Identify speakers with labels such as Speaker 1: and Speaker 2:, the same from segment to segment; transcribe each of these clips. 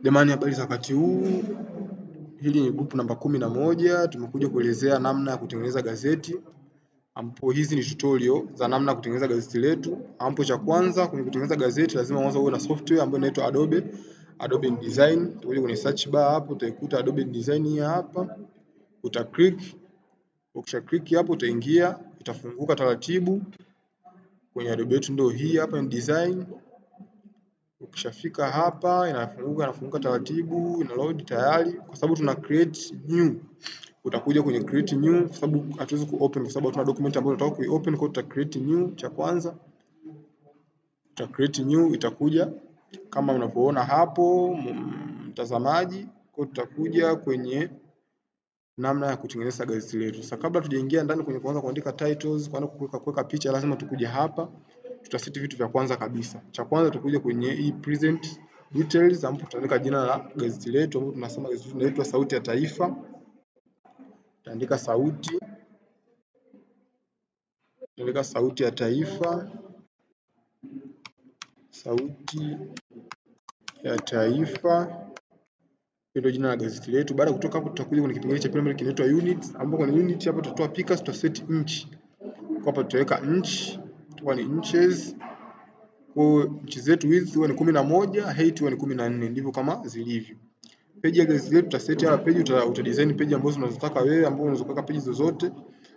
Speaker 1: Jamani, habari za wakati huu. Hili ni group namba 11. Tumekuja kuelezea namna ya kutengeneza gazeti, ambapo hizi ni tutorial za namna ya kutengeneza gazeti letu. Ambapo cha kwanza kwenye kutengeneza gazeti lazima mwanzo uwe na software ambayo inaitwa Adobe InDesign. Utakuja kwenye search bar hapo utaikuta Adobe InDesign hii hapa. Click. Ukisha click hapo utaingia, itafunguka taratibu. Kwenye Adobe yetu ndio hii hapa InDesign. Ukishafika hapa inafunguka taratibu, ina load tayari kwa sababu tuna create new. Utakuja kwenye create new kwa sababu hatuwezi kuopen kwa sababu tuna document ambayo tunataka kuiopen, kwa tuta create new. Cha kwanza tuta create new, itakuja kama unavyoona hapo mtazamaji. Kwa tutakuja kwenye namna ya kutengeneza gazeti letu. Sasa kabla tujaingia ndani kwenye kuanza kuandika titles, kuanza kuweka picha, lazima tukuje hapa. Tutaseti vitu vya kwanza kabisa. Cha kwanza tutakuja kwenye hii present details ambapo tutaweka jina la gazeti letu ambapo tunasema gazeti letu linaitwa Sauti ya Taifa. Tutaandika sauti. Tutaandika Sauti ya Taifa. Sauti ya Taifa. Hilo jina la gazeti letu. Baada ya kutoka hapo tutakuja kwenye kipengele cha pili kinaitwa units, ambapo kwenye unit hapo tutatoa pickers, tutaseti inch. Kwa hapo tutaweka inch, tutakuwa ni inches. Kwa inchi zetu width huwa ni 11, height huwa ni 14, ndivyo kama zilivyo. Page ya gazeti letu tutaseti hapa page, utadesign page ambazo unazotaka wewe, ambapo unaweza kuweka page zozote.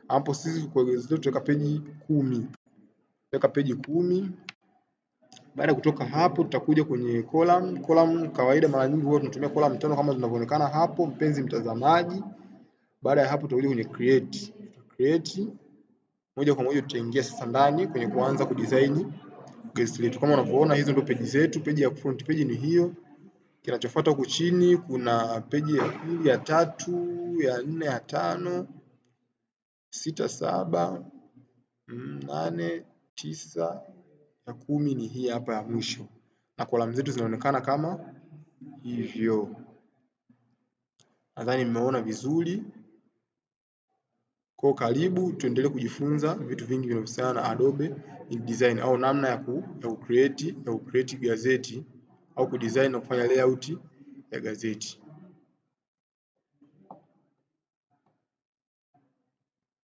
Speaker 1: Hapo sisi kwa gazeti letu tutaweka page 10. Tutaweka page 10. Baada ya kutoka hapo tutakuja kwenye column. Column kawaida mara nyingi huwa tunatumia column 5 kama zinavyoonekana hapo, mpenzi mtazamaji. Baada ya hapo tutakuja kwenye create. Create moja kwa moja tutaingia sasa ndani kwenye kuanza kudesign gazeti letu. Kama unavyoona hizo ndio page zetu. Page ya front page ni hiyo. Kinachofuata huku chini kuna page ya pili, ya tatu, ya 4, ya 5, 6, 7, 8, 9, ya 10 ni hii hapa ya mwisho. Na column zetu zinaonekana kama hivyo. Nadhani mmeona vizuri. Kwa karibu tuendelee kujifunza vitu vingi vinavyohusiana na Adobe InDesign au namna ya create gazeti au kudesign na kufanya layout ya gazeti.